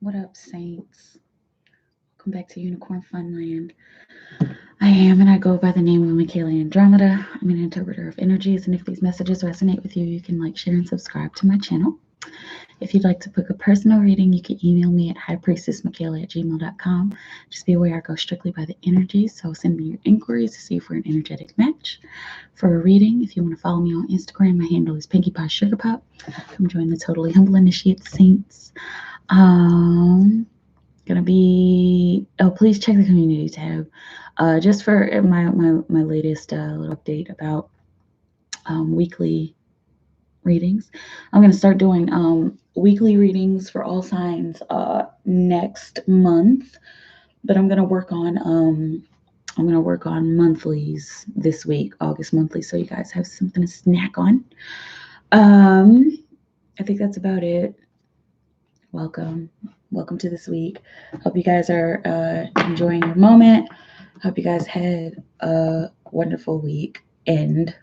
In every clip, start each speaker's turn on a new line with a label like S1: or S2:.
S1: What up, Saints? Welcome back to Unicorn Funland. I am, and I go by the name of MikaelaAndromeda. I'm an interpreter of energies, and if these messages resonate with you, you can like, share, and subscribe to my channel. If you'd like to book a personal reading, you can email me at highpriestessmikaela@gmail.com. Just be aware I go strictly by the energies, so send me your inquiries to see if we're an energetic match. For a reading, if you want to follow me on Instagram, my handle is Pinkie Pie Sugar Pop. Come join the Totally Humble Initiate Saints. Gonna be, please check the community tab just for my latest little update about weekly readings. I'm gonna start doing weekly readings for all signs next month, but I'm gonna work on monthlies this week, August monthly, so you guys have something to snack on. I think that's about it. Welcome to this week. Hope you guys are enjoying your moment. Hope you guys had a wonderful week end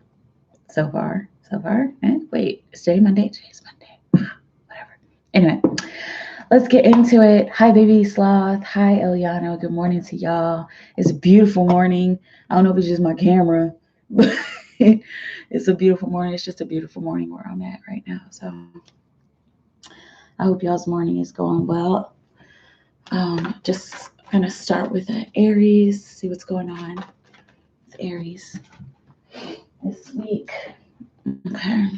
S1: so far. Wait, is today Monday? Today's Monday. Whatever. Anyway, let's get into it. Hi, baby sloth. Hi, Eliana. Good morning to y'all. It's a beautiful morning. I don't know if it's just my camera, but it's a beautiful morning. It's just a beautiful morning where I'm at right now. So I hope y'all's morning is going well. Just gonna start with Aries, see what's going on with Aries this week. Okay.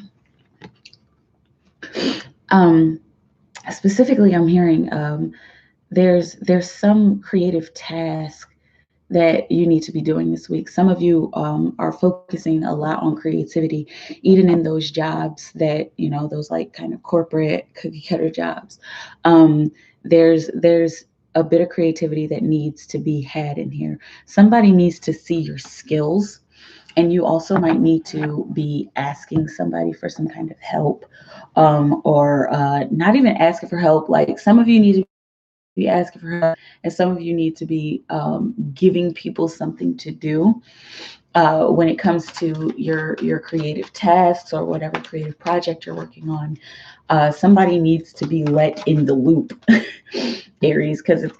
S1: Specifically, I'm hearing there's some creative task that you need to be doing this week. Some of you are focusing a lot on creativity, even in those jobs that, those like kind of corporate cookie cutter jobs. There's a bit of creativity that needs to be had in here. Somebody needs to see your skills, and you also might need to be asking somebody for some kind of help, or not even asking for help. Like, some of you need to be asking for help, and some of you need to be giving people something to do when it comes to your creative tasks or whatever creative project you're working on. Somebody needs to be let in the loop, Aries, because it's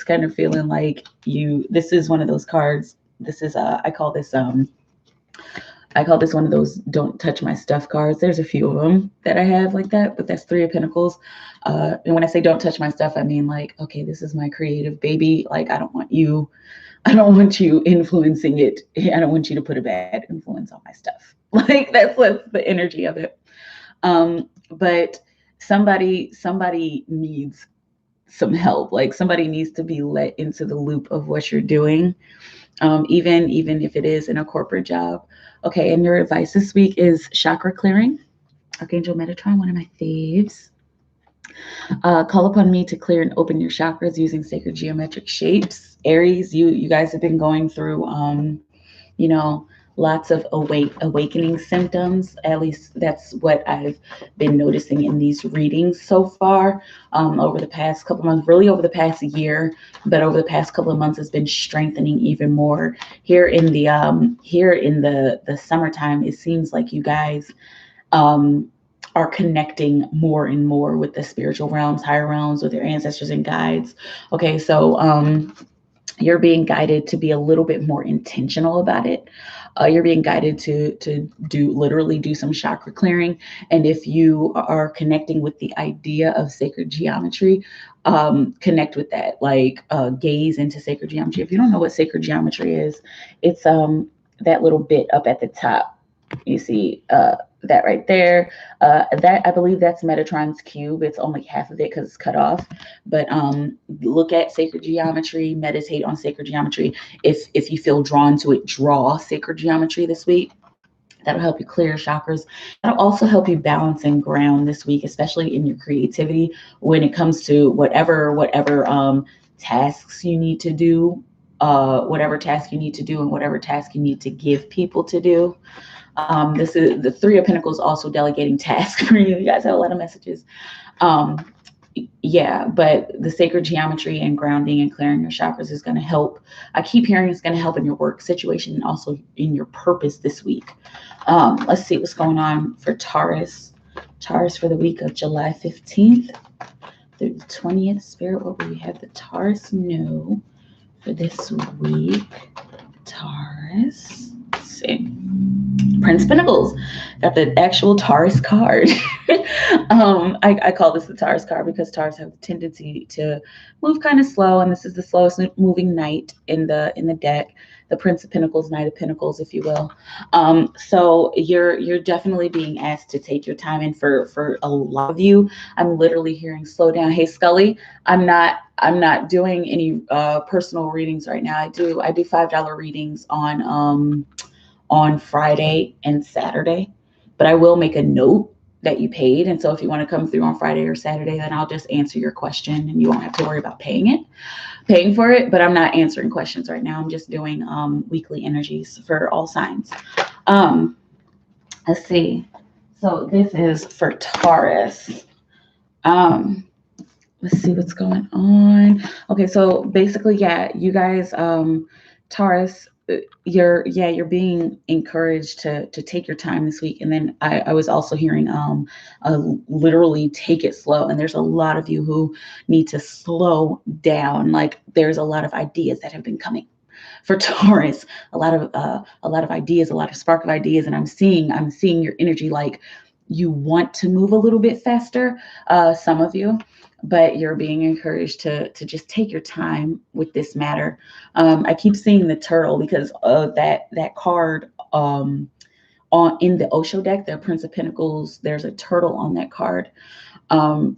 S1: kind of feeling like this is one of those cards. This is I call this one of those don't touch my stuff cards. There's a few of them that I have like that, but that's Three of Pentacles. And when I say don't touch my stuff, I mean, like, okay, this is my creative baby. Like, I don't want you influencing it. I don't want you to put a bad influence on my stuff. Like, that's the energy of it. But somebody needs some help. Like, somebody needs to be let into the loop of what you're doing. Even if it is in a corporate job. Okay, and your advice this week is chakra clearing. Archangel Metatron, one of my faves. Call upon me to clear and open your chakras using sacred geometric shapes. Aries, you guys have been going through, lots of awakening symptoms. At least that's what I've been noticing in these readings so far, over the past couple of months, really over the past year, but over the past couple of months has been strengthening even more. Here in the summertime, it seems like you guys are connecting more and more with the spiritual realms, higher realms, with your ancestors and guides. Okay, so you're being guided to be a little bit more intentional about it. You're being guided to literally do some chakra clearing. And if you are connecting with the idea of sacred geometry, connect with that. Like, gaze into sacred geometry. If you don't know what sacred geometry is, it's that little bit up at the top. You see that right there. That, I believe, that's Metatron's cube. It's only half of it because it's cut off. But look at sacred geometry, meditate on sacred geometry. If you feel drawn to it, draw sacred geometry this week. That'll help you clear your chakras. That'll also help you balance and ground this week, especially in your creativity when it comes to whatever tasks you need to do, whatever task you need to do, and whatever task you need to give people to do. This is the Three of Pentacles, also delegating tasks for you. You guys have a lot of messages. Yeah, but the sacred geometry and grounding and clearing your chakras is going to help. I keep hearing it's going to help in your work situation and also in your purpose this week. Let's see what's going on for Taurus. Taurus for the week of July 15th through the 20th. Spirit, what will you have the Taurus know for this week? Taurus. Let's see. Prince of Pentacles. Got the actual Taurus card. I call this the Taurus card because Taurus have the tendency to move kind of slow, and this is the slowest moving knight in the deck. The Prince of Pentacles, Knight of Pentacles, if you will. So you're definitely being asked to take your time, and for a lot of you, I'm literally hearing slow down. Hey Scully, I'm not doing any personal readings right now. I do $5 readings on Friday and Saturday, but I will make a note that you paid. And so if you want to come through on Friday or Saturday, then I'll just answer your question and you won't have to worry about paying for it. But I'm not answering questions right now. I'm just doing weekly energies for all signs. Let's see. So this is for Taurus. Let's see what's going on. Okay, so basically, yeah, you guys, Taurus, you're being encouraged to take your time this week. And then I was also hearing literally take it slow. And there's a lot of you who need to slow down. Like there's a lot of ideas that have been coming for Taurus, a lot of ideas, a lot of spark of ideas. And I'm seeing your energy like you want to move a little bit faster, some of you, but you're being encouraged to just take your time with this matter. I keep seeing the turtle because that card in the Osho deck, the Prince of Pentacles, there's a turtle on that card.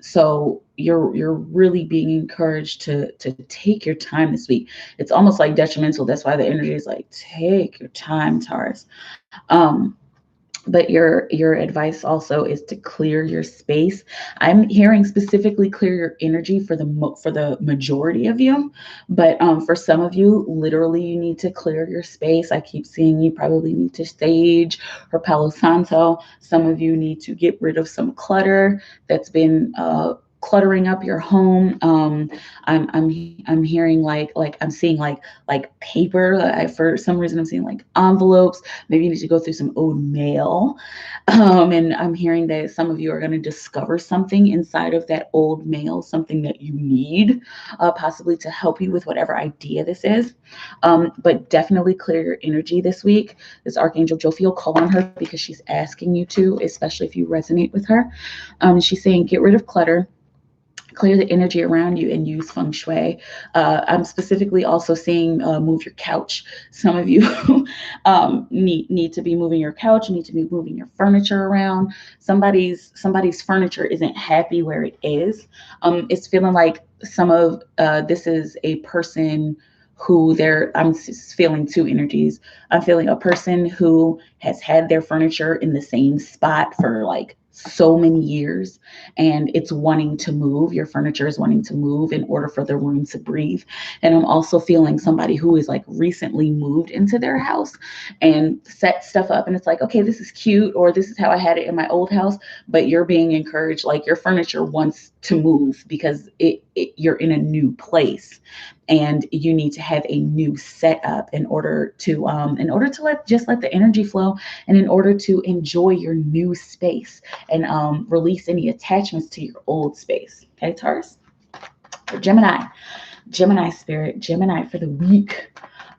S1: So you're really being encouraged to take your time this week. It's almost like detrimental. That's why the energy is like, take your time, Taurus. But your advice also is to clear your space. I'm hearing specifically clear your energy for the majority of you, but for some of you, literally you need to clear your space. I keep seeing you probably need to sage or Palo Santo. Some of you need to get rid of some clutter that's been cluttering up your home. I'm hearing like I'm seeing like paper. For some reason I'm seeing like envelopes. Maybe you need to go through some old mail. And I'm hearing that some of you are going to discover something inside of that old mail, something that you need, possibly to help you with whatever idea this is. But definitely clear your energy this week. This Archangel Jophiel, call on her because she's asking you to, especially if you resonate with her. She's saying get rid of clutter, clear the energy around you, and use feng shui. I'm specifically also seeing move your couch. Some of you need to be moving your couch, need to be moving your furniture around. Somebody's furniture isn't happy where it is. It's feeling like this is a person who I'm feeling two energies. I'm feeling a person who has had their furniture in the same spot for like so many years, and it's wanting to move. Your furniture is wanting to move in order for the room to breathe. And I'm also feeling somebody who is like recently moved into their house and set stuff up, and it's like, okay, this is cute, or this is how I had it in my old house, but you're being encouraged, like your furniture wants to move because you're in a new place and you need to have a new setup in order to let the energy flow, and in order to enjoy your new space and release any attachments to your old space. Okay, Taurus? For Gemini spirit, Gemini for the week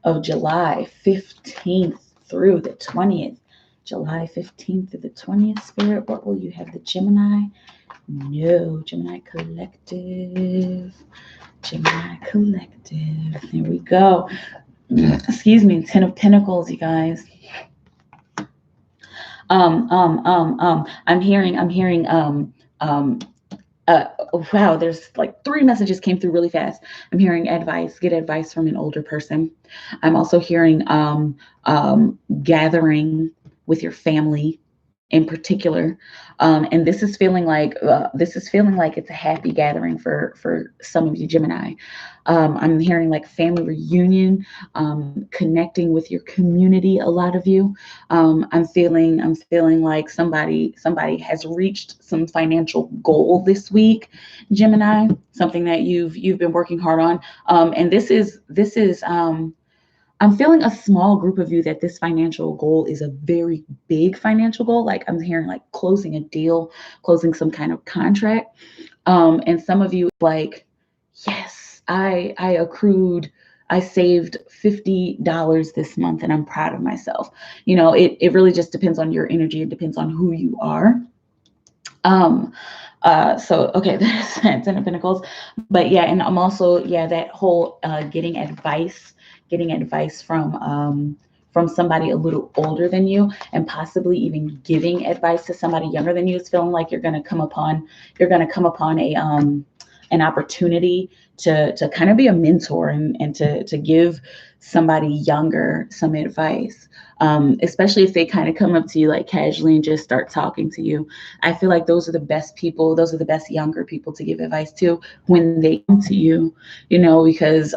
S1: of July 15th through the 20th. July 15th through the 20th, spirit, what will you have the Gemini know? Gemini collective. Gemini collective. There we go. Excuse me, 10 of Pentacles, you guys. I'm hearing wow, there's like 3 messages came through really fast. I'm hearing get advice from an older person. I'm also hearing gathering with your family in particular. And this is feeling like it's a happy gathering for some of you Gemini. I'm hearing like family reunion, connecting with your community, a lot of you. I'm feeling like somebody has reached some financial goal this week, Gemini, something that you've been working hard on. And this is I'm feeling a small group of you that this financial goal is a very big financial goal. Like I'm hearing like closing a deal, closing some kind of contract. And some of you like, yes, I saved $50 this month and I'm proud of myself. It really just depends on your energy. It depends on who you are. So okay, that's Ten of Pentacles. But yeah, and I'm also, yeah, that whole getting advice from somebody a little older than you, and possibly even giving advice to somebody younger than you. It's feeling like you're gonna come upon a an opportunity to kind of be a mentor, and to give somebody younger some advice. Especially if they kind of come up to you like casually and just start talking to you. I feel like those are the best people, those are the best younger people to give advice to when they come to you, because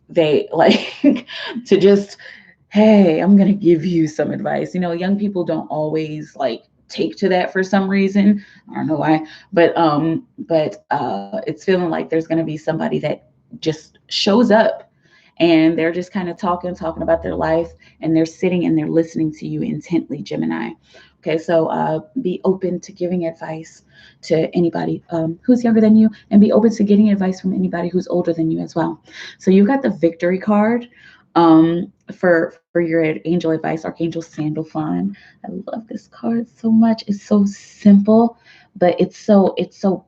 S1: they like to just, hey, I'm going to give you some advice. Young people don't always like take to that for some reason. I don't know why, but it's feeling like there's going to be somebody that just shows up, and they're just kind of talking about their life, and they're sitting and they're listening to you intently, Gemini. Okay, so be open to giving advice to anybody who's younger than you, and be open to getting advice from anybody who's older than you as well. So you got the Victory card for your angel advice, Archangel Sandalphon. I love this card so much. It's so simple, but it's so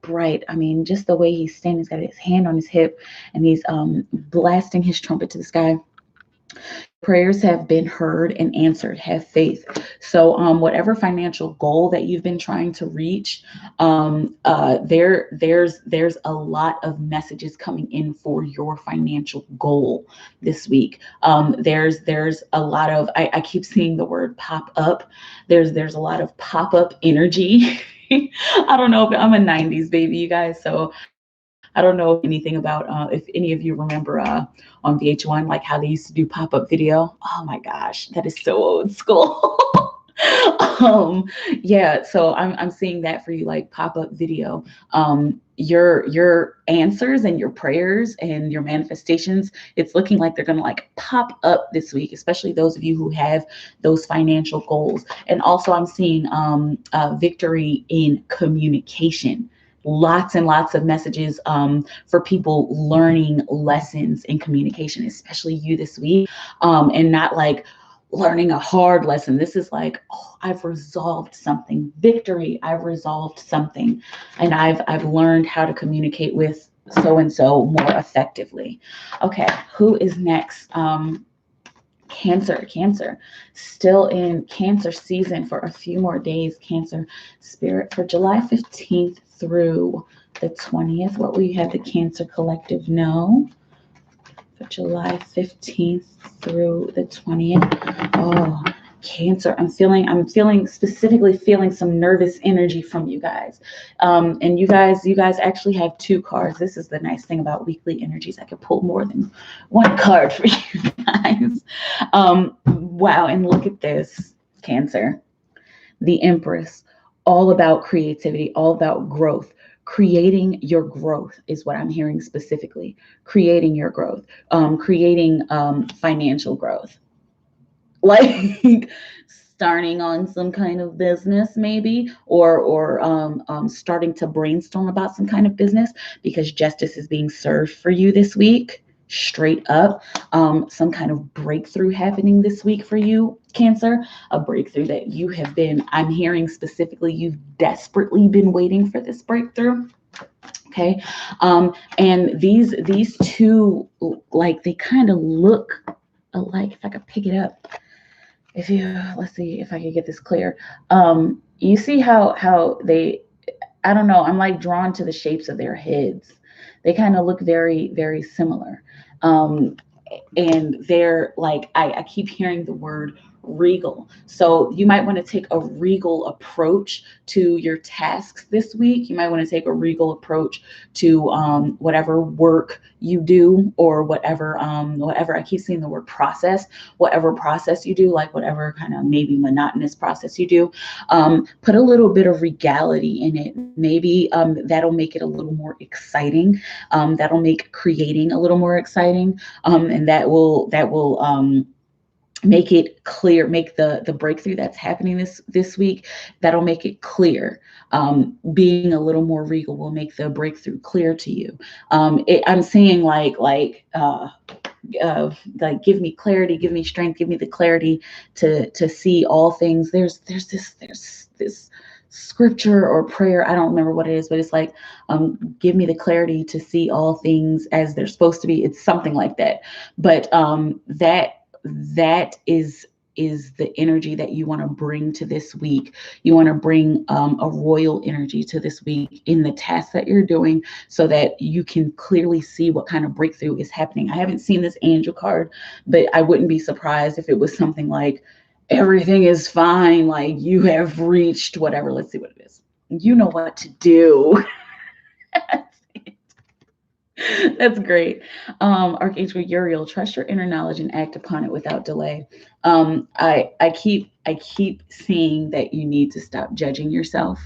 S1: bright. I mean, just the way he's standing, he's got his hand on his hip, and he's blasting his trumpet to the sky. Prayers have been heard and answered. Have faith. So whatever financial goal that you've been trying to reach, there's a lot of messages coming in for your financial goal this week. There's a lot of, I keep seeing the word pop up. There's a lot of pop up energy. I don't know, if I'm a 90s baby, you guys, so I don't know anything about if any of you remember on VH1, like how they used to do pop-up video. Oh my gosh, that is so old school. um yeah, so I'm seeing that for you, like pop-up video. Your answers and your prayers and your manifestations, it's looking like they're gonna like pop up this week, especially those of you who have those financial goals. And also I'm seeing victory in communication. Lots and lots of messages for people learning lessons in communication, especially you this week, and not like learning a hard lesson. This is like, oh, I've resolved something. Victory, I've resolved something, and I've learned how to communicate with so and so more effectively. Okay, who is next? Cancer, still in Cancer season for a few more days. Cancer spirit, for July 15th through the 20th, what will you have the Cancer collective know for July 15th through the 20th? Oh, Cancer, I'm specifically feeling some nervous energy from you guys. And you guys actually have two cards. This is the nice thing about weekly energies. I could pull more than one card for you guys. Wow, and look at this, Cancer. The Empress, all about creativity, all about growth. Creating your growth is what I'm hearing specifically. Creating your growth, creating financial growth. Like starting on some kind of business maybe, or starting to brainstorm about some kind of business, because justice is being served for you this week, straight up. Some kind of breakthrough happening this week for you, Cancer. A breakthrough that you have been, I'm hearing specifically, you've desperately been waiting for this breakthrough. Okay. And these two, like, they kind of look alike. If I could pick it up, let's see if I can get this clear. You see how they, I don't know, I'm like drawn to the shapes of their heads. They kind of look very, very similar. And they're like, I keep hearing the word regal. So you might want to take a regal approach to your tasks this week. You might want to take a regal approach to whatever work you do, or whatever I keep seeing the word process, whatever process you do, like whatever kind of maybe monotonous process you do, put a little bit of regality in it. Maybe that'll make it a little more exciting. That'll make creating a little more exciting. And that will make it clear, make the breakthrough that's happening this week, that'll make it clear. Being a little more regal will make the breakthrough clear to you. I'm seeing like give me clarity, give me strength, give me the clarity to see all things. There's this scripture or prayer, I don't remember what it is, but it's like, give me the clarity to see all things as they're supposed to be. It's something like that. But that is the energy that you want to bring to this week. You want to bring a royal energy to this week in the task that you're doing, so that you can clearly see what kind of breakthrough is happening. I haven't seen this angel card, but I wouldn't be surprised if it was something like, everything is fine, like you have reached whatever. Let's see what it is. You know what to do. That's great. Archangel Uriel, trust your inner knowledge and act upon it without delay. I keep seeing that you need to stop judging yourself.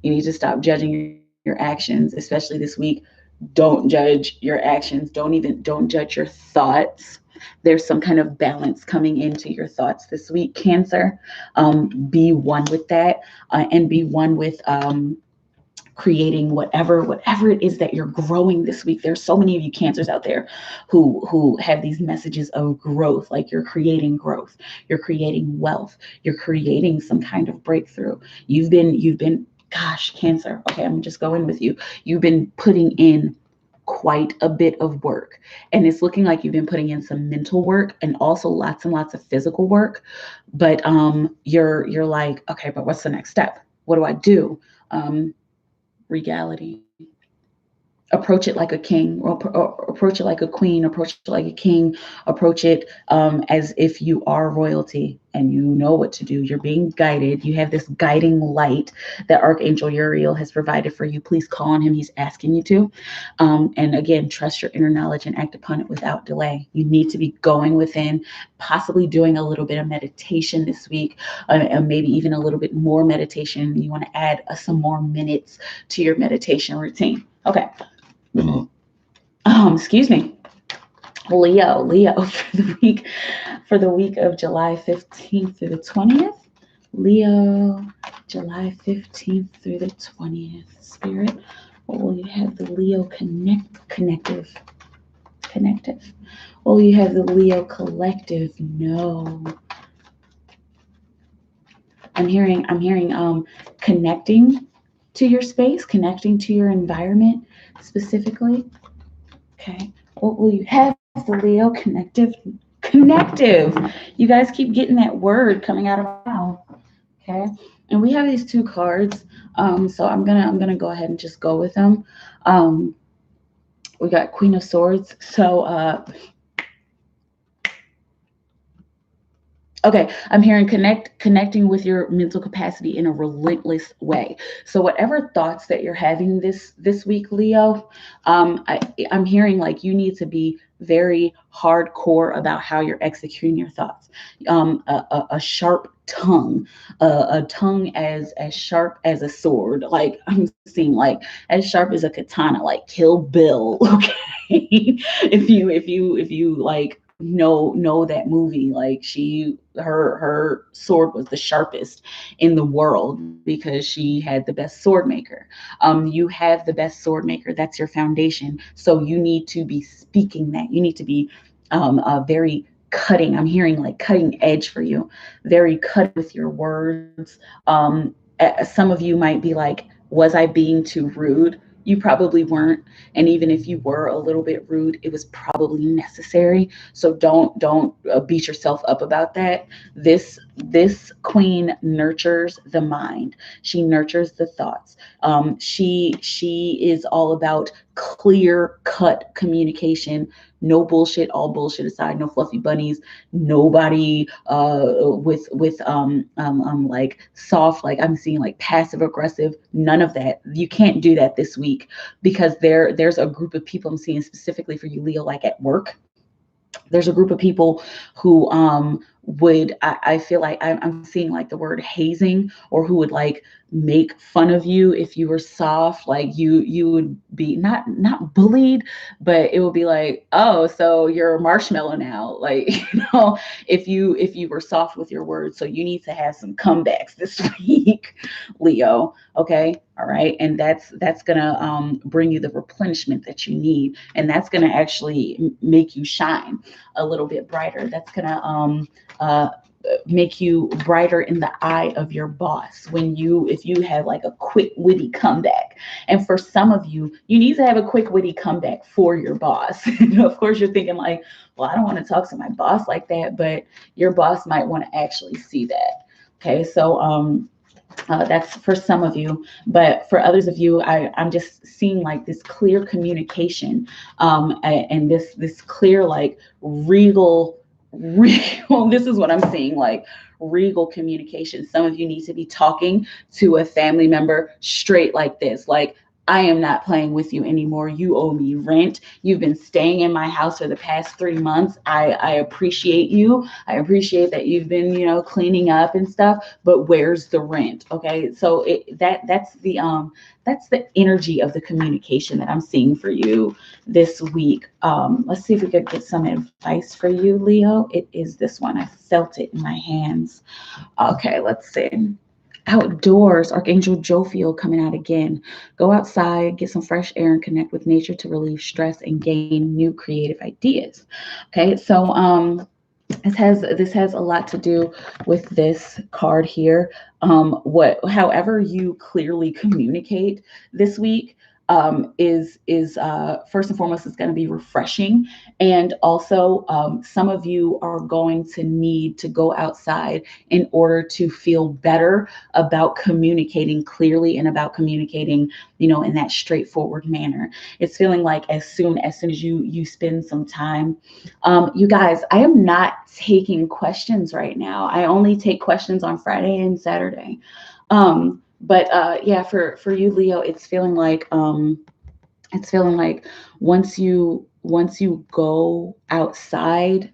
S1: You need to stop judging your actions, especially this week. Don't judge your actions. Don't judge your thoughts. There's some kind of balance coming into your thoughts this week, Cancer. Be one with that, and be one with creating whatever it is that you're growing this week. There's so many of you Cancers out there who have these messages of growth, like you're creating growth, you're creating wealth, you're creating some kind of breakthrough. You've been gosh, Cancer, okay, I'm just going with you. You've been putting in quite a bit of work, and it's looking like you've been putting in some mental work and also lots and lots of physical work. But you're like, okay, but what's the next step? What do I do? Regality. Approach it like a king, or approach it like a queen, approach it like a king, approach it as if you are royalty and you know what to do. You're being guided. You have this guiding light that Archangel Uriel has provided for you. Please call on him. He's asking you to. And again, trust your inner knowledge and act upon it without delay. You need to be going within, possibly doing a little bit of meditation this week, and maybe even a little bit more meditation. You want to add some more minutes to your meditation routine. Okay. Excuse me. Leo for the week of July 15th through the 20th. Leo, July 15th through the 20th. Spirit, what will you have the Leo connective? What will you have the Leo collective know? I'm hearing connecting to your space, connecting to your environment specifically. Okay. What will you have the Leo connective? You guys keep getting that word coming out of my mouth. Okay. And we have these two cards. So I'm gonna go ahead and just go with them. We got Queen of Swords. So okay, I'm hearing connecting with your mental capacity in a relentless way. So whatever thoughts that you're having this week, Leo, I'm hearing like you need to be very hardcore about how you're executing your thoughts. A sharp tongue, a tongue as sharp as a sword. Like I'm seeing like as sharp as a katana, like Kill Bill. Okay, if you like know that movie, like her sword was the sharpest in the world because she had the best sword maker. You have the best sword maker. That's your foundation. So you need to be speaking that. You need to be very cutting. I'm hearing like cutting edge for you, very cut with your words. Some of you might be like, was I being too rude? You probably weren't. And even if you were a little bit rude, it was probably necessary. So don't beat yourself up about that. This queen nurtures the mind. She nurtures the thoughts. She is all about clear cut communication. No bullshit, all bullshit aside, no fluffy bunnies, nobody with like soft, like I'm seeing like passive aggressive, none of that. You can't do that this week because there's a group of people I'm seeing specifically for you, Leo, like at work. There's a group of people who would, I feel like I'm seeing like the word hazing, or who would like make fun of you if you were soft. Like you would be not bullied, but it would be like, oh, so you're a marshmallow now. Like, if you were soft with your words. So you need to have some comebacks this week, Leo. Okay. All right. And that's gonna bring you the replenishment that you need. And that's gonna actually make you shine a little bit brighter. That's gonna uh make you brighter in the eye of your boss when if you have like a quick witty comeback. And for some of you, you need to have a quick witty comeback for your boss. Of course you're thinking like, well, I don't want to talk to my boss like that, but your boss might want to actually see that. Okay, so that's for some of you, but for others of you, I'm just seeing like this clear communication, and this clear, like, regal. This is what I'm seeing, like regal communication. Some of you need to be talking to a family member straight like this, like, I am not playing with you anymore. You owe me rent. You've been staying in my house for the past 3 months. I appreciate you. I appreciate that you've been, cleaning up and stuff, but where's the rent? Okay. So that's the energy of the communication that I'm seeing for you this week. Let's see if we could get some advice for you, Leo. It is this one. I felt it in my hands. Okay, let's see. Outdoors, Archangel Jophiel coming out again. Go outside, get some fresh air, and connect with nature to relieve stress and gain new creative ideas. Okay, so this has a lot to do with this card here. However you clearly communicate this week, is first and foremost, it's going to be refreshing. And also, some of you are going to need to go outside in order to feel better about communicating clearly, and about communicating, in that straightforward manner. It's feeling like as soon as you spend some time. You guys, I am not taking questions right now. I only take questions on Friday and Saturday. But yeah, for you, Leo, it's feeling like once you go outside,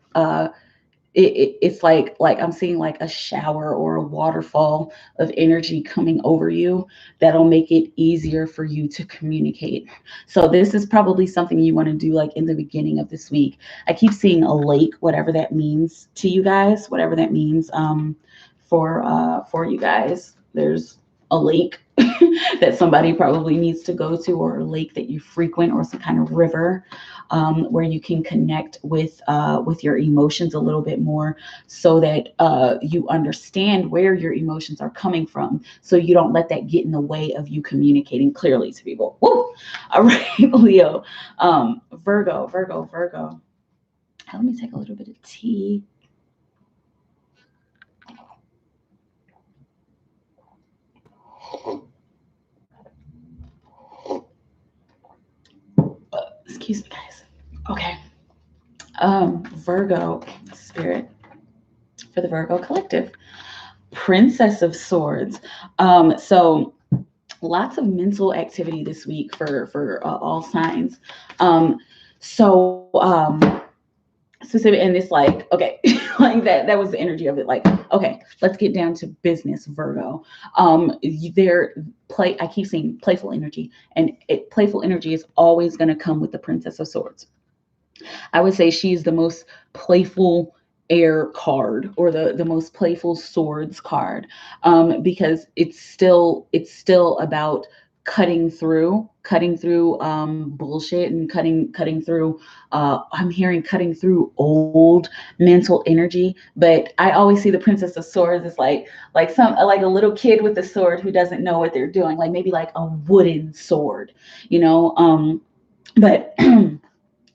S1: it's like I'm seeing like a shower or a waterfall of energy coming over you that'll make it easier for you to communicate. So this is probably something you want to do like in the beginning of this week. I keep seeing a lake, whatever that means to you guys, whatever that means, for you guys. There's a lake that somebody probably needs to go to, or a lake that you frequent, or some kind of river, where you can connect with your emotions a little bit more, so that you understand where your emotions are coming from, so you don't let that get in the way of you communicating clearly to people. Woo! All right, Leo. Virgo. Let me take a little bit of tea. Excuse me, guys. Okay. Virgo spirit, for the Virgo collective. Princess of Swords. So lots of mental activity this week for all signs. So specific, and it's like, okay, like that was the energy of it. Like, okay, let's get down to business, Virgo. I keep seeing playful energy, and playful energy is always going to come with the Princess of Swords. I would say she's the most playful air card, or the most playful swords card, because it's still about cutting through bullshit, and cutting through, I'm hearing cutting through old mental energy. But I always see the Princess of Swords as like a little kid with a sword who doesn't know what they're doing, like maybe like a wooden sword, but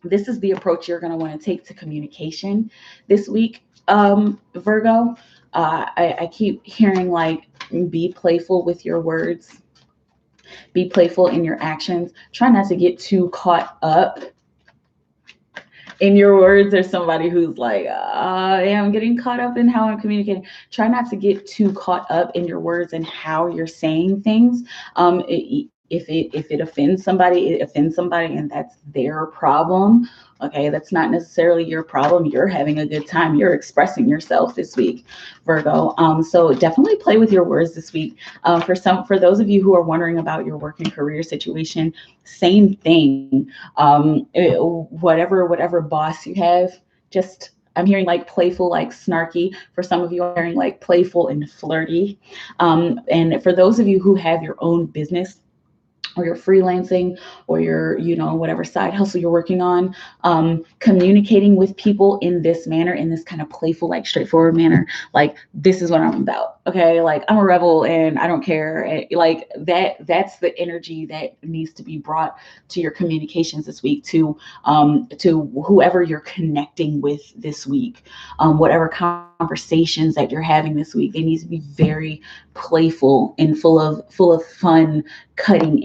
S1: this is the approach you're going to want to take to communication this week, Virgo. I keep hearing like, be playful with your words, be playful in your actions. Try not to get too caught up in your words. There's somebody who's like, yeah, I'm getting caught up in how I'm communicating. Try not to get too caught up in your words and how you're saying things. If it offends somebody, it offends somebody, and that's their problem. Okay, that's not necessarily your problem. You're having a good time. You're expressing yourself this week, Virgo. So definitely play with your words this week. For those of you who are wondering about your work and career situation, same thing. Whatever boss you have, just I'm hearing like playful, like snarky. For some of you, I'm hearing like playful and flirty. And for those of you who have your own business, or you're freelancing, or you're, whatever side hustle you're working on, communicating with people in this manner, in this kind of playful, like straightforward manner, like, this is what I'm about. Okay. Like, I'm a rebel and I don't care. Like that's the energy that needs to be brought to your communications this week, to whoever you're connecting with this week, whatever conversations that you're having this week, they need to be very playful and full of fun, cutting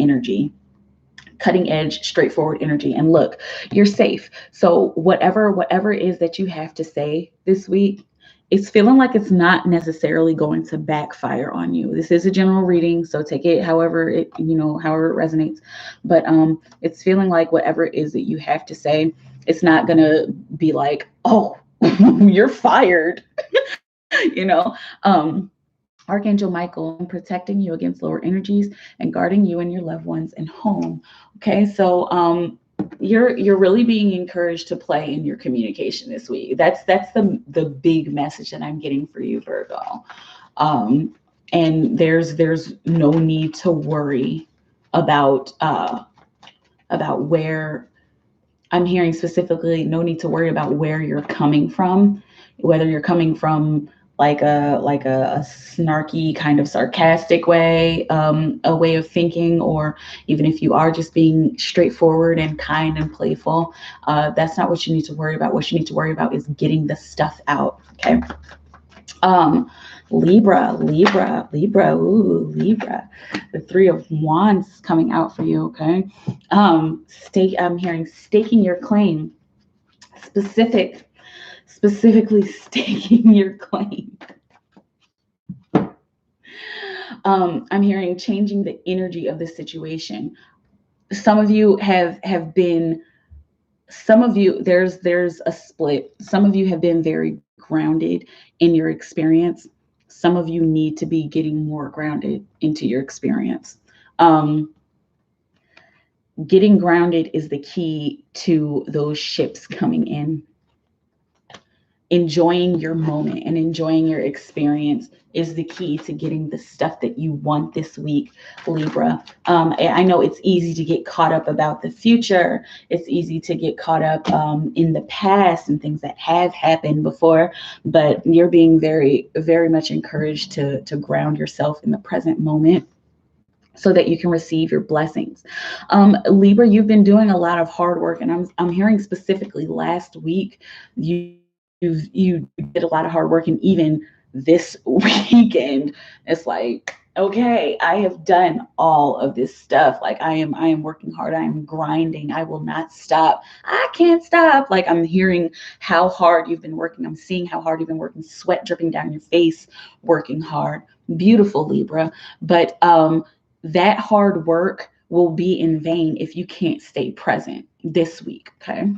S1: edge, straightforward energy. And look, you're safe. So whatever it is that you have to say this week, it's feeling like it's not necessarily going to backfire on you. This is a general reading, so take it however it resonates. But it's feeling like whatever it is that you have to say, it's not gonna be like, oh, you're fired. you know. Archangel Michael, I'm protecting you against lower energies and guarding you and your loved ones and home. Okay, so you're really being encouraged to play in your communication this week. That's the big message that I'm getting for you, Virgo. And there's no need to worry about where, I'm hearing specifically, no need to worry about where you're coming from, whether you're coming from like a snarky kind of sarcastic way, a way of thinking, or even if you are just being straightforward and kind and playful. That's not what you need to worry about. What you need to worry about is getting the stuff out. Okay. Libra, ooh, Libra. The Three of Wands is coming out for you, okay? I'm hearing staking your claim. Specifically staking your claim. I'm hearing changing the energy of the situation. Some of you have been, there's a split. Some of you have been very grounded in your experience. Some of you need to be getting more grounded into your experience. Getting grounded is the key to those ships coming in. Enjoying your moment and enjoying your experience is the key to getting the stuff that you want this week, Libra. I know it's easy to get caught up about the future. It's easy to get caught up in the past and things that have happened before, but you're being very, very much encouraged to ground yourself in the present moment, so that you can receive your blessings. Libra, you've been doing a lot of hard work, and I'm hearing specifically last week you did a lot of hard work, and even this weekend, it's like, okay, I have done all of this stuff. Like I am working hard. I am grinding. I will not stop. I can't stop. Like I'm hearing how hard you've been working. I'm seeing how hard you've been working, sweat dripping down your face, working hard. Beautiful, Libra. But that hard work will be in vain if you can't stay present this week, okay?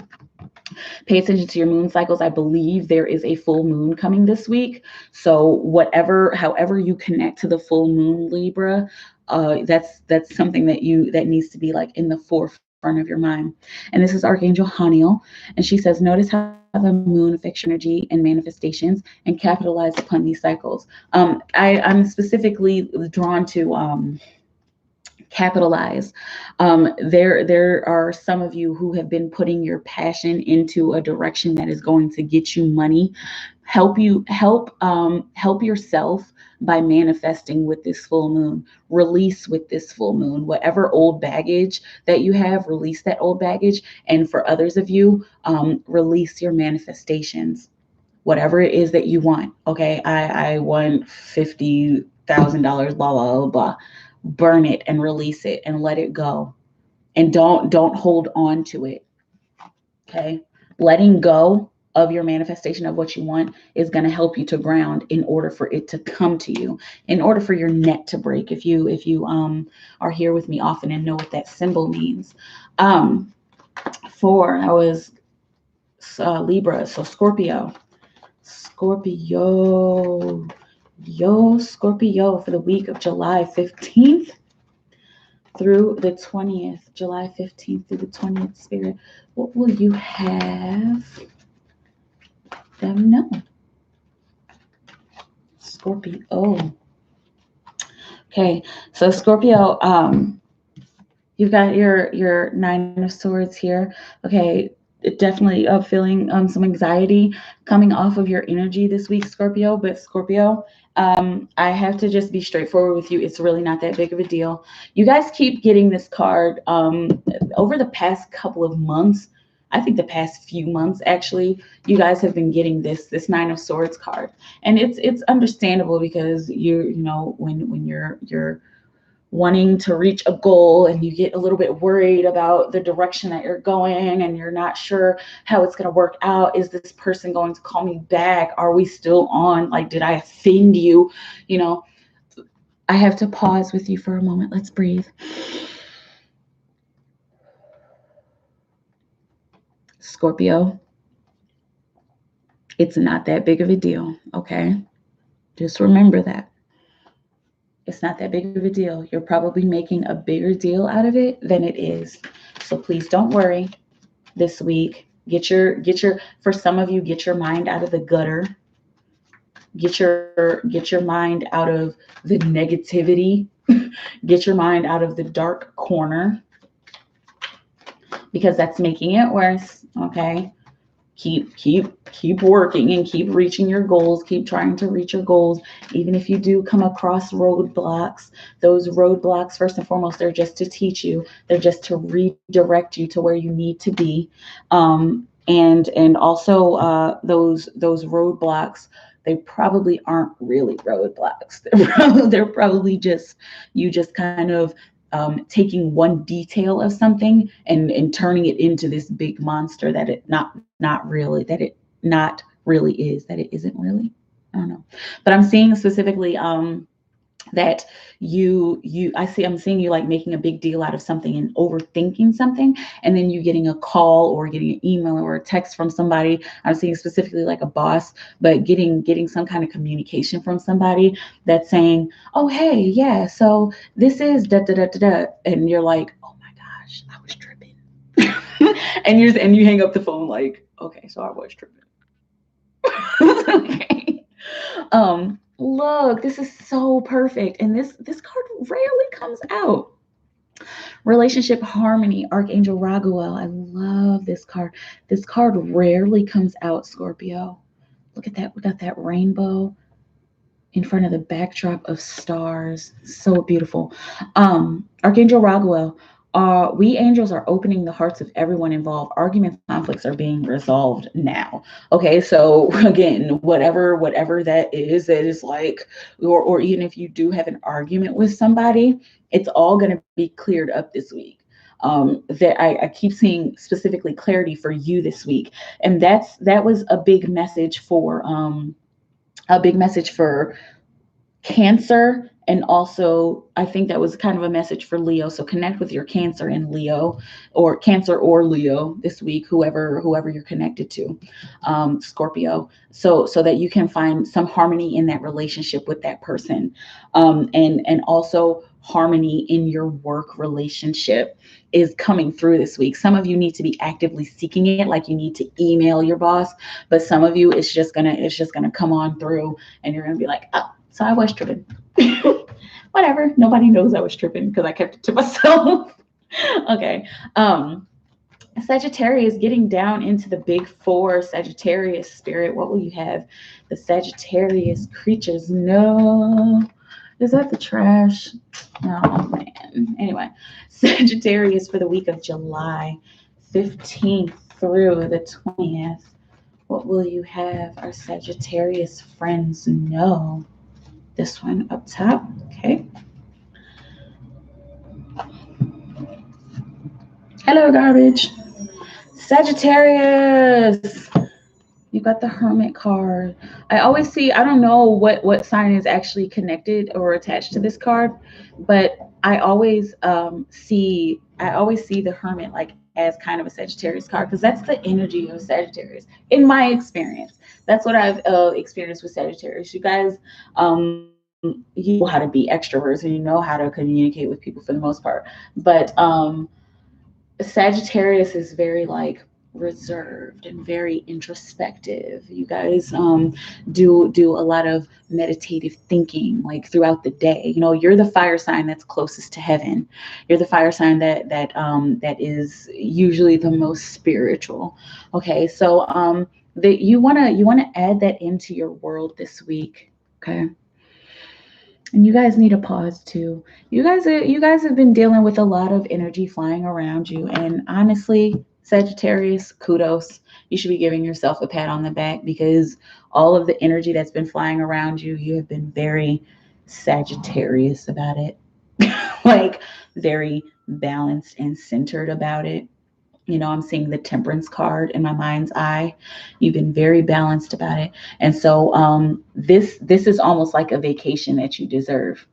S1: Pay attention to your moon cycles. I believe there is a full moon coming this week. So however you connect to the full moon, Libra, that's something that needs to be like in the forefront of your mind. And this is Archangel Haniel, and she says, notice how the moon affects your energy and manifestations, and capitalize upon these cycles. I'm specifically drawn to capitalize. There are some of you who have been putting your passion into a direction that is going to get you money. Help yourself by manifesting with this full moon. Release with this full moon. Whatever old baggage that you have, release that old baggage. And for others of you, release your manifestations. Whatever it is that you want. Okay, I want $50,000, blah, blah, blah, blah. Burn it and release it and let it go. And don't hold on to it. Okay. Letting go of your manifestation of what you want is going to help you to ground in order for it to come to you, in order for your net to break. If you are here with me often and know what that symbol means. Four, I was Libra, so Scorpio. Scorpio. Yo, Scorpio, for the week of July 15th through the 20th. July 15th through the 20th, Spirit. What will you have them know? Scorpio. Okay, so Scorpio, you've got your Nine of Swords here. Okay, definitely feeling some anxiety coming off of your energy this week, Scorpio. But Scorpio, I have to just be straightforward with you. It's really not that big of a deal. You guys keep getting this card over the past couple of months. I think the past few months, actually, you guys have been getting this Nine of Swords card, and it's understandable because you know when you're wanting to reach a goal and you get a little bit worried about the direction that you're going and you're not sure how it's going to work out. Is this person going to call me back? Are we still on? Like, did I offend you? You know, I have to pause with you for a moment. Let's breathe. Scorpio, it's not that big of a deal, okay? Just remember that. It's not that big of a deal. You're probably making a bigger deal out of it than it is. So please don't worry this week. Get your for some of you, get your mind out of the gutter. Get your mind out of the negativity. Get your mind out of the dark corner, because that's making it worse, okay? Keep working and keep reaching your goals. Keep trying to reach your goals. Even if you do come across roadblocks, those roadblocks, first and foremost, they're just to teach you. They're just to redirect you to where you need to be. And also those roadblocks, they probably aren't really roadblocks. They're probably just you just kind of taking one detail of something and turning it into this big monster that it not really is, that it isn't really. I don't know, but I'm seeing specifically that I'm seeing you like making a big deal out of something and overthinking something, and then you getting a call or getting an email or a text from somebody. I'm seeing specifically like a boss, but getting some kind of communication from somebody that's saying, oh hey, yeah, so this is da da da da da, and you're like, oh my gosh, I was tripping. and you hang up the phone like, okay, so I was tripping. Okay. Look, this is so perfect. And this card rarely comes out. Relationship harmony, Archangel Raguel. I love this card. This card rarely comes out, Scorpio. Look at that. We got that rainbow in front of the backdrop of stars. So beautiful. Archangel Raguel. We angels are opening the hearts of everyone involved. Arguments, conflicts are being resolved now. Okay, so again, whatever that is like, or even if you do have an argument with somebody, it's all going to be cleared up this week. That I keep seeing specifically clarity for you this week, and that was a big message for Cancer. And also, I think that was kind of a message for Leo. So connect with your Cancer and Leo, or Cancer or Leo this week, whoever you're connected to, Scorpio. So that you can find some harmony in that relationship with that person, and also harmony in your work relationship is coming through this week. Some of you need to be actively seeking it, like you need to email your boss, but some of you it's just gonna come on through, and you're gonna be like, oh, so I was tripping. Whatever. Nobody knows I was tripping because I kept it to myself. Okay. Sagittarius, getting down into the big four. Sagittarius spirit, what will you have the Sagittarius creatures know? Is that the trash? Oh man. Anyway, Sagittarius for the week of July 15th through the 20th. What will you have our Sagittarius friends know? This one up top. Okay. Hello, garbage. Sagittarius. You got the Hermit card. I always see, I don't know what sign is actually connected or attached to this card, but I always see the Hermit like as kind of a Sagittarius card because that's the energy of Sagittarius in my experience. That's what I've experienced with Sagittarius. You guys, you know how to be extroverts and you know how to communicate with people for the most part, but Sagittarius is very like reserved and very introspective. You guys do a lot of meditative thinking like throughout the day. You know, you're the fire sign that's closest to heaven. You're the fire sign that is usually the most spiritual. Okay, so that you wanna add that into your world this week. Okay, and you guys need a pause too. You guys have been dealing with a lot of energy flying around you, and honestly, Sagittarius, kudos. You should be giving yourself a pat on the back because all of the energy that's been flying around you, you have been very Sagittarius about it. Like very balanced and centered about it. You know, I'm seeing the temperance card in my mind's eye. You've been very balanced about it. And so this is almost like a vacation that you deserve.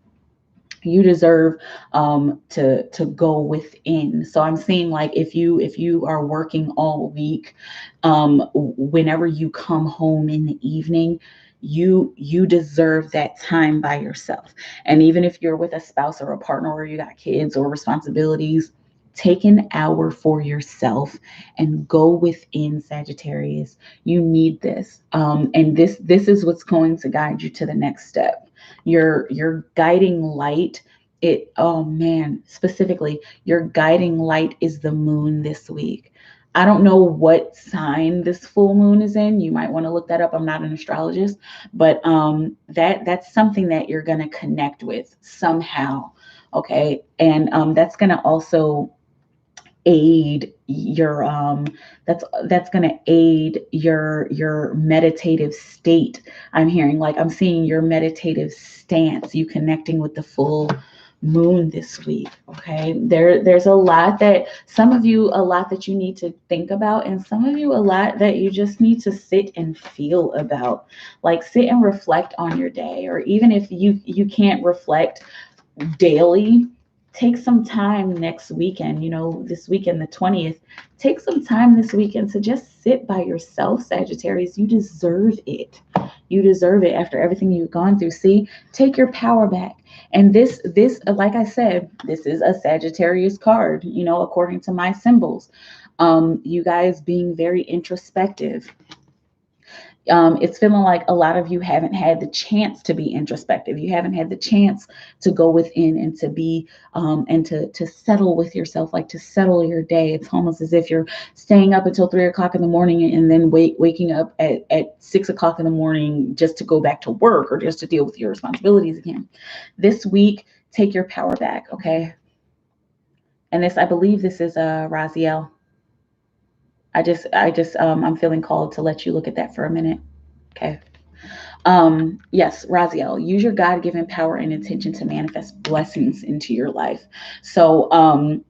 S1: You deserve to go within. So I'm seeing like if you are working all week, whenever you come home in the evening, you deserve that time by yourself. And even if you're with a spouse or a partner or you got kids or responsibilities, take an hour for yourself and go within, Sagittarius. You need this, and this is what's going to guide you to the next step. Your guiding light, it, oh man, specifically your guiding light is the moon this week. I don't know what sign this full moon is in. You might want to look that up. I'm not an astrologist, but that's something that you're going to connect with somehow. Okay, and that's going to also aid your that's going to aid your meditative state. I'm hearing, like, I'm seeing your meditative stance, you connecting with the full moon this week. Okay, there's a lot that some of you, a lot that you need to think about, and some of you a lot that you just need to sit and feel about. Like, sit and reflect on your day, or even if you can't reflect daily, take some time next weekend, this weekend, the 20th. Take some time this weekend to just sit by yourself, Sagittarius. You deserve it. You deserve it after everything you've gone through. See, take your power back. And this, like I said, this is a Sagittarius card, according to my symbols. You guys being very introspective. It's feeling like a lot of you haven't had the chance to be introspective. You haven't had the chance to go within and to be and to settle with yourself, like to settle your day. It's almost as if you're staying up until 3 o'clock in the morning and then waking up at 6 o'clock in the morning just to go back to work or just to deal with your responsibilities again. This week, take your power back, okay? And this, I believe this is Raziel. I'm feeling called to let you look at that for a minute. Okay. Yes, Raziel, use your God-given power and intention to manifest blessings into your life. So,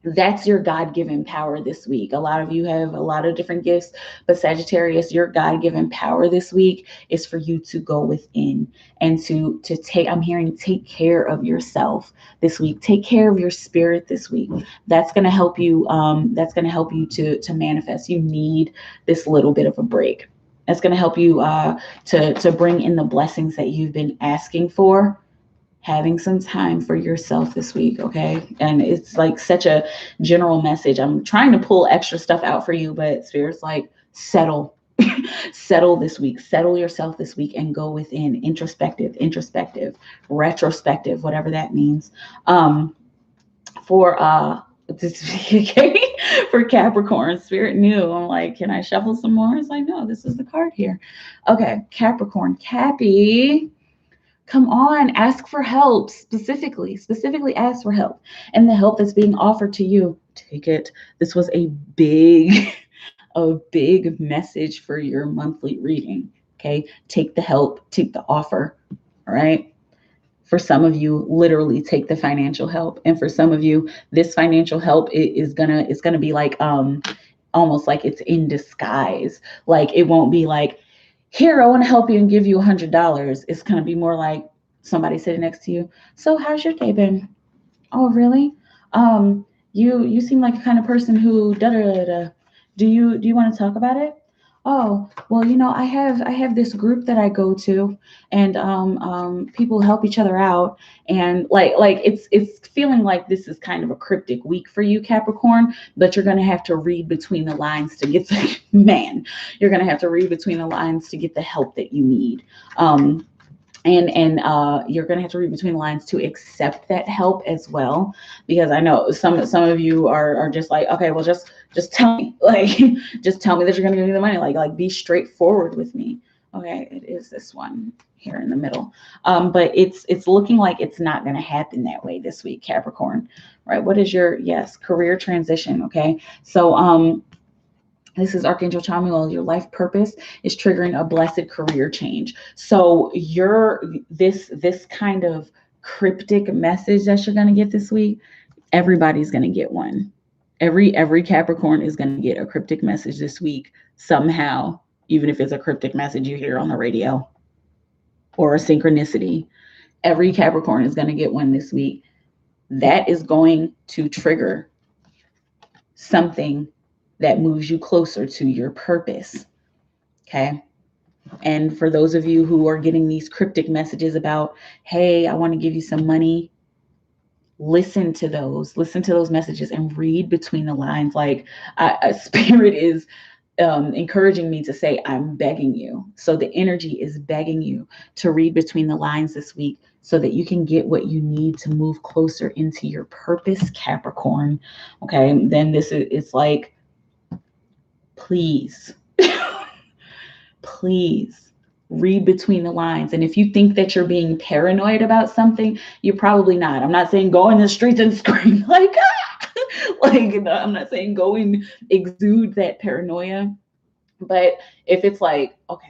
S1: that's your God-given power this week. A lot of you have a lot of different gifts, but Sagittarius, your God-given power this week is for you to go within and to take, I'm hearing, take care of yourself this week. Take care of your spirit this week. That's going to help you. That's going to help you to manifest. You need this little bit of a break. That's going to help you to bring in the blessings that you've been asking for. Having some time for yourself this week, okay? And it's like such a general message. I'm trying to pull extra stuff out for you, but Spirit's like, settle. Settle this week. Settle yourself this week and go within. Introspective, retrospective, whatever that means. For for Capricorn, Spirit knew. I'm like, can I shuffle some more? It's like, no, this is the card here. Okay, Capricorn, Cappy. Come on, ask for help. Specifically ask for help. And the help that's being offered to you, take it. This was a big a big message for your monthly reading. Okay, take the help, take the offer. All right. For some of you, literally take the financial help, and for some of you, this financial help is gonna be like almost like it's in disguise. Like it won't be like, here, I want to help you and give you $100. It's going to be more like somebody sitting next to you. So how's your day been? Oh, really? You seem like a kind of person who da da da da. Do you want to talk about it? Oh, well, I have this group that I go to, and people help each other out, and like it's feeling like this is kind of a cryptic week for you, Capricorn. But you're gonna have to read between the lines to get the man. You're gonna have to read between the lines to get the help that you need. Um, and you're going to have to read between the lines to accept that help as well, because I know some of you are just like, okay, well, just tell me, like just tell me that you're going to give me the money, like be straightforward with me. Okay, it is this one here in the middle. But it's looking like it's not going to happen that way this week, Capricorn. Right? What is your, yes, career transition? Okay, so this is Archangel Chamuel. Your life purpose is triggering a blessed career change. So this kind of cryptic message that you're going to get this week, everybody's going to get one. Every Capricorn is going to get a cryptic message this week somehow, even if it's a cryptic message you hear on the radio or a synchronicity. Every Capricorn is going to get one this week. That is going to trigger something that moves you closer to your purpose. Okay. And for those of you who are getting these cryptic messages about, hey, I want to give you some money, listen to those messages and read between the lines. Like Spirit is encouraging me to say, I'm begging you. So the energy is begging you to read between the lines this week so that you can get what you need to move closer into your purpose, Capricorn. Okay. Then this is, it's like, please, please read between the lines. And if you think that you're being paranoid about something, you're probably not. I'm not saying go in the streets and scream like, ah! Like, no, I'm not saying go and exude that paranoia. But if it's like, okay,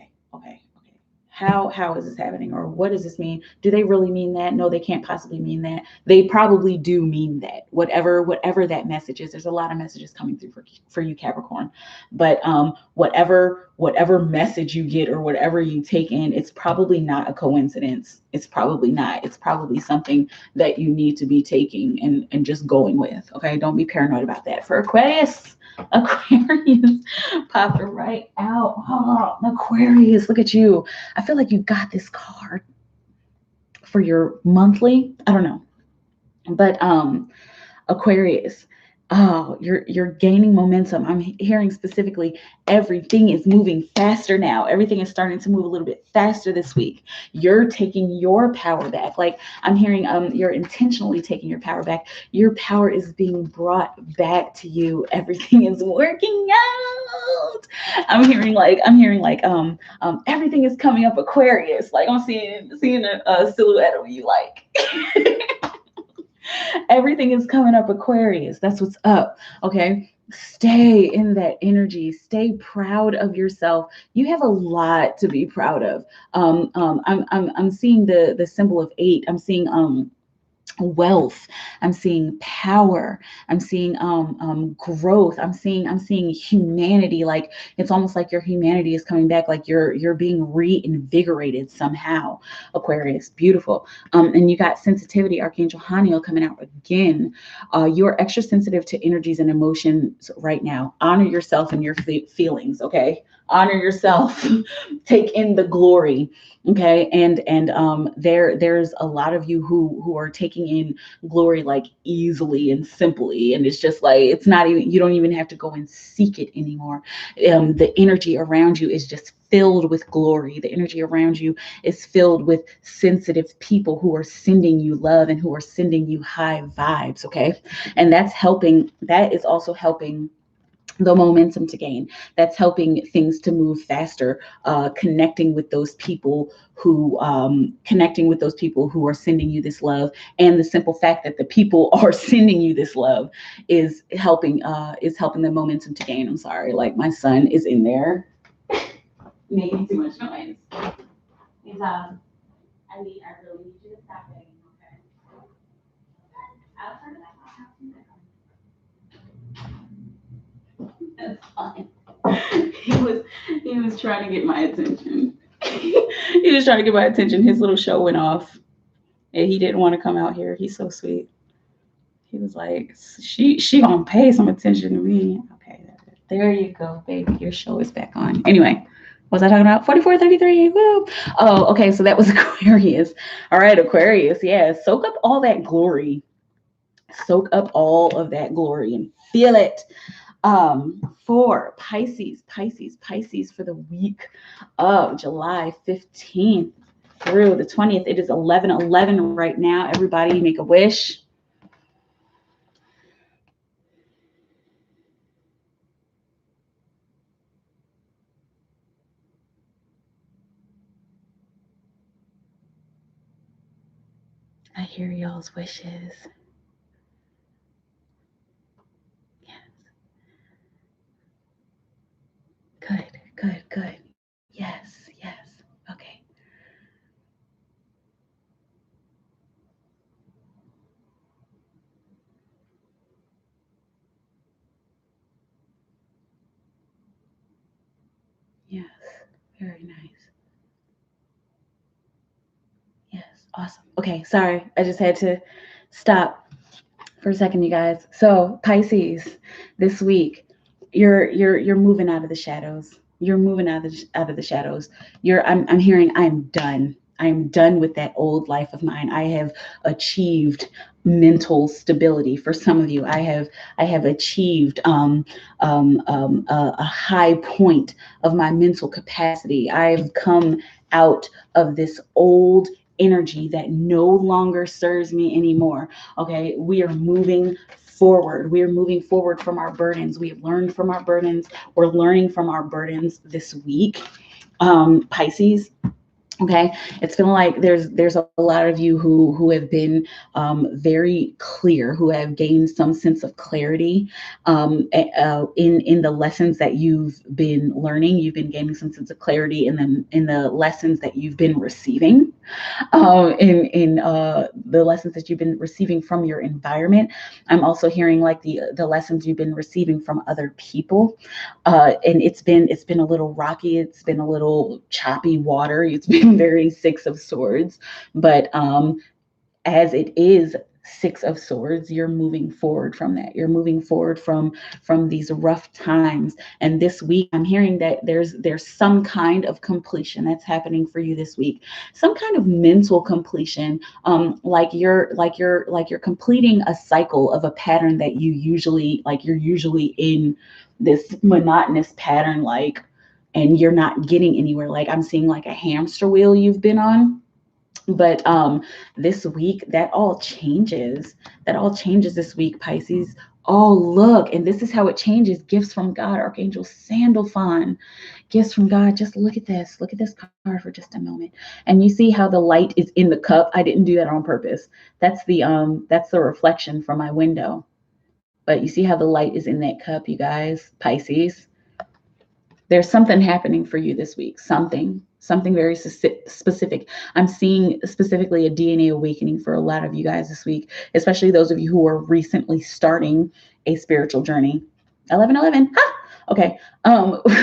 S1: how is this happening, or what does this mean? Do they really mean that? No, they can't possibly mean that. They probably do mean that. Whatever that message is. There's a lot of messages coming through for you, Capricorn. But whatever message you get or whatever you take in, it's probably not a coincidence. It's probably not. It's probably something that you need to be taking and just going with. Okay, don't be paranoid about that. For Aquarius. Aquarius popped right out. Oh, Aquarius, look at you. I feel like you got this card for your monthly. I don't know. But Aquarius, oh, you're gaining momentum. I'm hearing specifically everything is moving faster now. Everything is starting to move a little bit faster this week. You're taking your power back. Like I'm hearing you're intentionally taking your power back. Your power is being brought back to you. Everything is working out. I'm hearing like everything is coming up Aquarius. Like I'm seeing a silhouette of you like everything is coming up Aquarius. That's what's up. Okay. Stay in that energy. Stay proud of yourself. You have a lot to be proud of. I'm seeing the symbol of 8. I'm seeing wealth. I'm seeing power. I'm seeing growth. I'm seeing humanity. Like it's almost like your humanity is coming back, like you're being reinvigorated somehow. Aquarius, beautiful. And you got sensitivity, Archangel Haniel coming out again. You're extra sensitive to energies and emotions right now. Honor yourself and your feelings. Okay, honor yourself. Take in the glory. Okay, and there's a lot of you who are taking in glory like easily and simply, and it's just like it's not even, you don't even have to go and seek it anymore. The energy around you is just filled with glory. The energy around you is filled with sensitive people who are sending you love and who are sending you high vibes. Okay, and that's helping. That is also helping the momentum to gain. That's helping things to move faster. Connecting with those people who are sending you this love, and the simple fact that the people are sending you this love is helping the momentum to gain. I'm sorry, like my son is in there making too much noise. He's I really need you to stop it. Okay. I'll turn it off. That's fine. He was trying to get my attention. He was trying to get my attention. His little show went off, and he didn't want to come out here. He's so sweet. He was like, she gonna pay some attention to me. Okay, there you go, baby. Your show is back on. Anyway, what was I talking about? 4433. Woo. Oh, okay. So that was Aquarius. All right, Aquarius. Yeah, soak up all that glory. Soak up all of that glory and feel it. For Pisces for the week of July 15th through the 20th. It is 11:11 right now. Everybody make a wish. I hear y'all's wishes. Yes. Good. Yes. Okay. Yes. Very nice. Yes. Awesome. Okay. Sorry. I just had to stop for a second, you guys. So Pisces, this week, you're moving out of the shadows. You're moving out of the shadows. I'm hearing I'm done. I am done with that old life of mine. I have achieved mental stability. For some of you, I have achieved a high point of my mental capacity. I've come out of this old energy that no longer serves me anymore. Okay, we are moving forward. We are moving forward from our burdens. We have learned from our burdens. We're learning from our burdens this week. Pisces, okay, it's feeling like there's a lot of you who have been very clear, who have gained some sense of clarity in the lessons that you've been learning. You've been gaining some sense of clarity in the lessons that you've been receiving, in the lessons that you've been receiving from your environment. I'm also hearing like the lessons you've been receiving from other people, and it's been a little rocky. It's been a little choppy water. It's been very Six of Swords, but as it is Six of Swords, you're moving forward from that. You're moving forward from these rough times. And this week, I'm hearing that there's some kind of completion that's happening for you this week. Some kind of mental completion, like you're completing a cycle of a pattern that you're usually in this monotonous pattern, and you're not getting anywhere. Like I'm seeing like a hamster wheel you've been on, but this week that all changes this week, Pisces. Oh, look, and this is how it changes. Gifts from God, Archangel Sandalphon. Gifts from God. Just look at this card for just a moment, and you see how the light is in the cup. I didn't do that on purpose. That's the reflection from my window, but you see how the light is in that cup, you guys. Pisces, there's something happening for you this week. Something very specific. I'm seeing specifically a DNA awakening for a lot of you guys this week, especially those of you who are recently starting a spiritual journey. 11:11. Ha! Okay.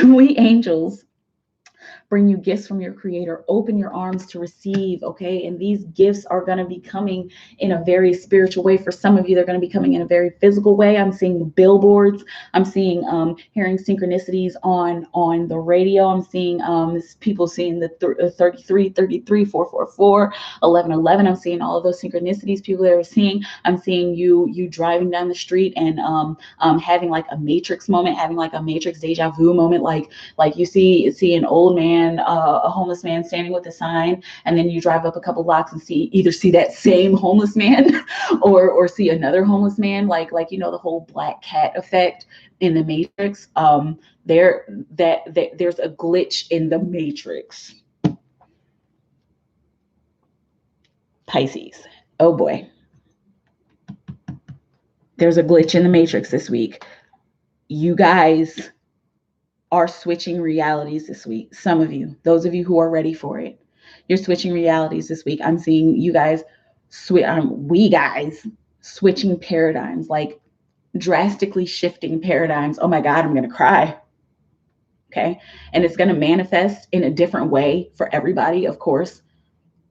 S1: We angels bring you gifts from your creator. Open your arms to receive, okay? And these gifts are going to be coming in a very spiritual way. For some of you, they're going to be coming in a very physical way. I'm seeing billboards. I'm seeing hearing synchronicities on the radio. I'm seeing people seeing the 33 33 444 11:11. I'm seeing all of those synchronicities people are seeing. I'm seeing you driving down the street and having like a matrix moment, having like a matrix deja vu moment, like you see an old man, a homeless man standing with a sign, and then you drive up a couple blocks and either see that same homeless man or see another homeless man, like the whole black cat effect in the Matrix. There's a glitch in the Matrix. Pisces. Oh boy. There's a glitch in the Matrix this week. You guys are switching realities this week. Some of you, those of you who are ready for it, you're switching realities this week. I'm seeing you guys we guys switching paradigms. Like drastically shifting paradigms. Oh my God, I'm going to cry. Okay. And it's going to manifest in a different way for everybody, of course.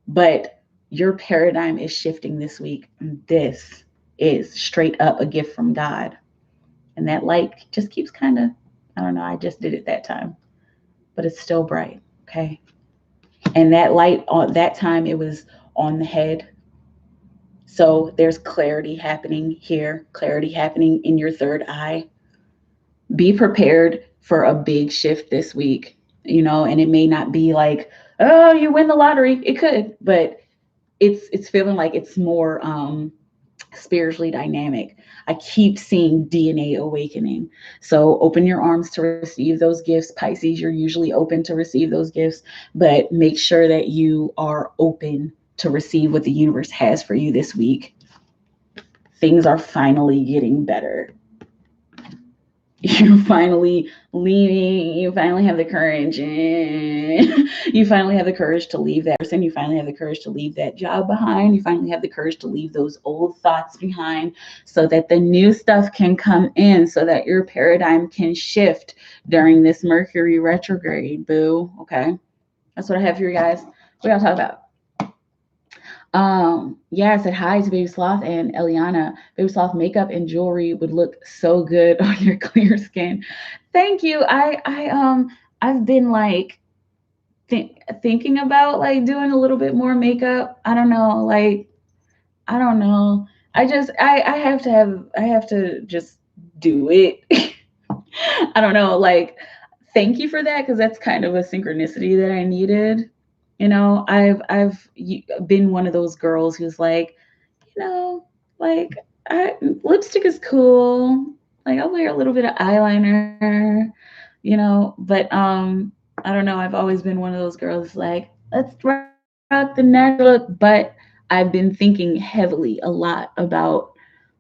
S1: But your paradigm is shifting this week. This is straight up a gift from God. And that light just keeps kind of, I don't know, I just did it that time, but it's still bright. Okay. And that light on that time, it was on the head. So there's clarity happening here, clarity happening in your third eye. Be prepared for a big shift this week, and it may not be like, oh, you win the lottery. It could, but it's feeling like it's more spiritually dynamic. I keep seeing DNA awakening. So open your arms to receive those gifts. Pisces, you're usually open to receive those gifts, but make sure that you are open to receive what the universe has for you this week. Things are finally getting better. You're finally leaving. You finally have the courage. You finally have the courage to leave that person. You finally have the courage to leave that job behind. You finally have the courage to leave those old thoughts behind so that the new stuff can come in, so that your paradigm can shift during this Mercury retrograde. Boo. Okay. That's what I have for you guys. What y'all talk about? Yeah, I said hi to Baby Sloth and Eliana. Baby Sloth, makeup and jewelry would look so good on your clear skin. Thank you. I've been like thinking about like doing a little bit more makeup. I don't know, like I don't know. I have to just do it. I don't know, like thank you for that, because that's kind of a synchronicity that I needed. I've been one of those girls who's like, you know, like lipstick is cool. Like I'll wear a little bit of eyeliner, but I don't know. I've always been one of those girls like, let's rock the natural look. But I've been thinking heavily a lot about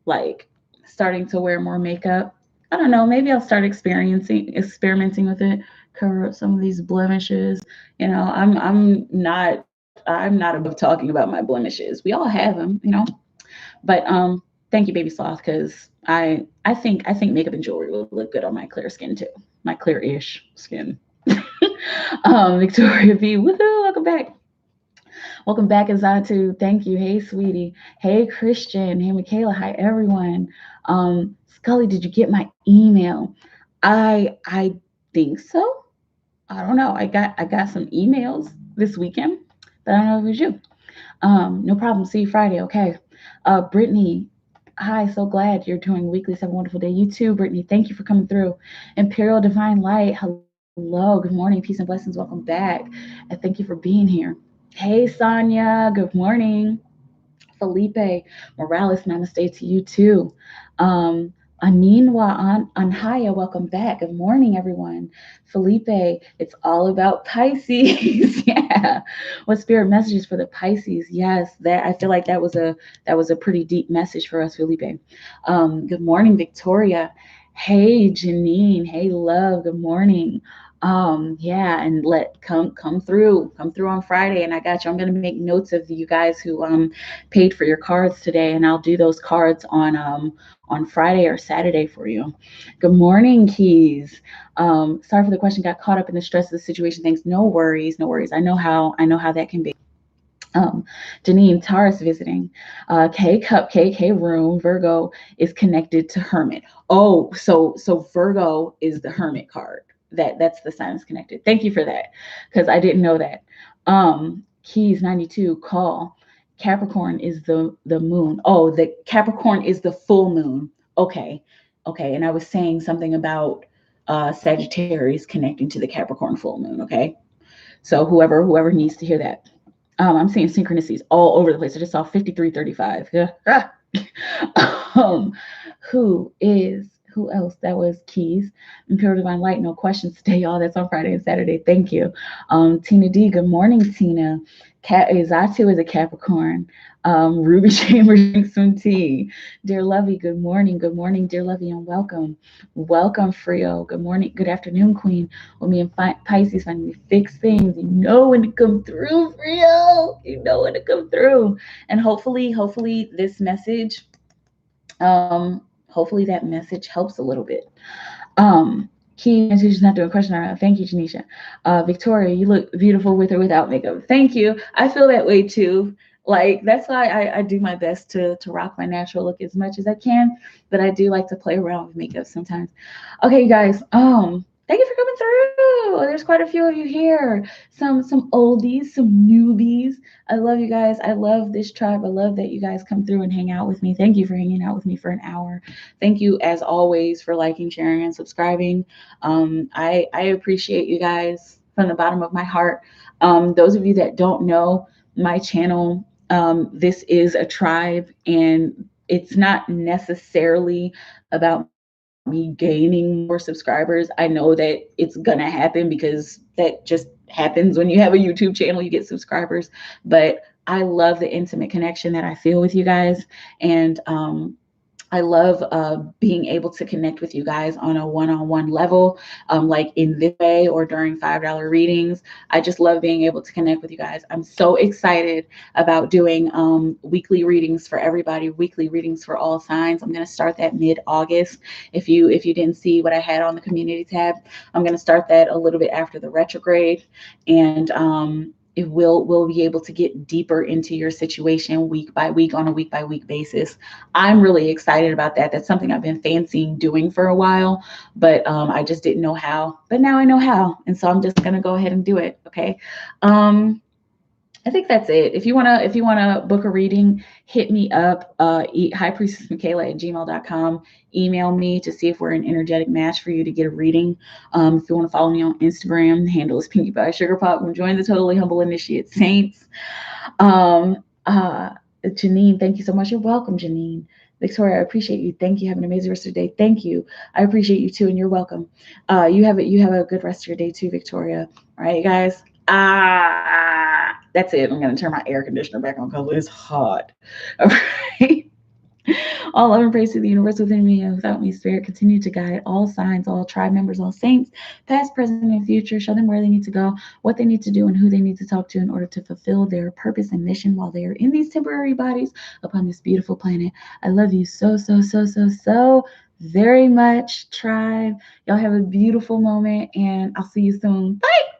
S1: like starting to wear more makeup. I don't know. Maybe I'll start experimenting with it, cover up some of these blemishes. I'm not above talking about my blemishes. We all have them. But thank you, Baby Sloth, because I think makeup and jewelry will look good on my clear skin too, my clear-ish skin. Victoria B, woohoo! Welcome back. Welcome back, Azatu. Thank you. Hey, sweetie. Hey, Christian. Hey, Mikaela. Hi, everyone. Scully, did you get my email? I think so. I don't know. I got some emails this weekend, but I don't know if it was you. No problem. See you Friday. Okay. Brittany, hi. So glad you're doing weekly. Have a wonderful day. You too, Brittany. Thank you for coming through. Imperial Divine Light. Hello. Good morning. Peace and blessings. Welcome back. And thank you for being here. Hey, Sonia. Good morning. Felipe Morales, namaste to you too. Aninwa Anhaya, welcome back. Good morning, everyone. Felipe, it's all about Pisces. Yeah. What spirit messages for the Pisces? Yes, that I feel like that was a pretty deep message for us, Felipe. Good morning, Victoria. Hey, Janine. Hey, love. Good morning. Yeah, and come through on Friday, and I got you. I'm gonna make notes of you guys who paid for your cards today, and I'll do those cards on Friday or Saturday for you. Good morning, Keys. Sorry for the question. Got caught up in the stress of the situation. Thanks. No worries, no worries. I know how that can be. Um, Janine, Taurus visiting. K Cupcake, hey Room, Virgo is connected to Hermit. Oh, so Virgo is the Hermit card. That's the sign that's connected. Thank you for that, because I didn't know that. Keys 92, call. Capricorn is the moon. Oh, the Capricorn is the full moon. Okay. Okay. And I was saying something about Sagittarius connecting to the Capricorn full moon. Okay. So whoever needs to hear that. I'm seeing synchronicities all over the place. I just saw 5335. Yeah. um, who else? That was Keys. Imperial Divine Light, no questions today, y'all. That's on Friday and Saturday. Thank you. Tina D, good morning, Tina. Zatu is a Capricorn. Ruby Chambers drinks some tea. Dear Lovey, good morning. Good morning, dear Lovey, and welcome. Welcome, Frio. Good morning. Good afternoon, Queen. When me and Pisces finally fix things, you know when to come through, Frio. You know when to come through. And hopefully this message hopefully that message helps a little bit. Key and she's not doing question around. Thank you, Janisha. Victoria, you look beautiful with or without makeup. Thank you. I feel that way too. Like that's why I do my best to rock my natural look as much as I can, but I do like to play around with makeup sometimes. Okay, you guys. Thank you for coming through. There's quite a few of you here. Some oldies, some newbies. I love you guys. I love this tribe. I love that you guys come through and hang out with me. Thank you for hanging out with me for an hour. Thank you, as always, for liking, sharing, and subscribing. I appreciate you guys from the bottom of my heart. Those of you that don't know my channel, this is a tribe, and it's not necessarily about me gaining more subscribers. I know that it's gonna happen because that just happens when you have a YouTube channel, you get subscribers. But I love the intimate connection that I feel with you guys. And I love being able to connect with you guys on a one-on-one level, like in this way or during $5 readings. I just love being able to connect with you guys. I'm so excited about doing weekly readings for everybody, weekly readings for all signs. I'm going to start that mid-August. If you didn't see what I had on the community tab, I'm going to start that a little bit after the retrograde, and it will be able to get deeper into your situation week by week on a week by week basis. I'm really excited about that. That's something I've been fancying doing for a while, but I just didn't know how. But now I know how, and so I'm just gonna go ahead and do it. Okay. I think that's it. If you wanna book a reading, hit me up. Highpriestessmikaela@gmail.com. Email me to see if we're an energetic match for you to get a reading. If you want to follow me on Instagram, the handle is Pinky Pie Sugar Pop. Join the Totally Humble Initiate Saints. Um, uh, Janine, thank you so much. You're welcome, Janine. Victoria, I appreciate you. Thank you. Have an amazing rest of your day. Thank you. I appreciate you too, and you're welcome. You have a good rest of your day too, Victoria. All right, guys. That's it. I'm gonna turn my air conditioner back on because it's hot. All right. All love and praise to the universe within me and without me, Spirit. Continue to guide all signs, all tribe members, all saints, past, present, and future. Show them where they need to go, what they need to do, and who they need to talk to in order to fulfill their purpose and mission while they are in these temporary bodies upon this beautiful planet. I love you so, so, so, so, so very much, tribe. Y'all have a beautiful moment, and I'll see you soon. Bye.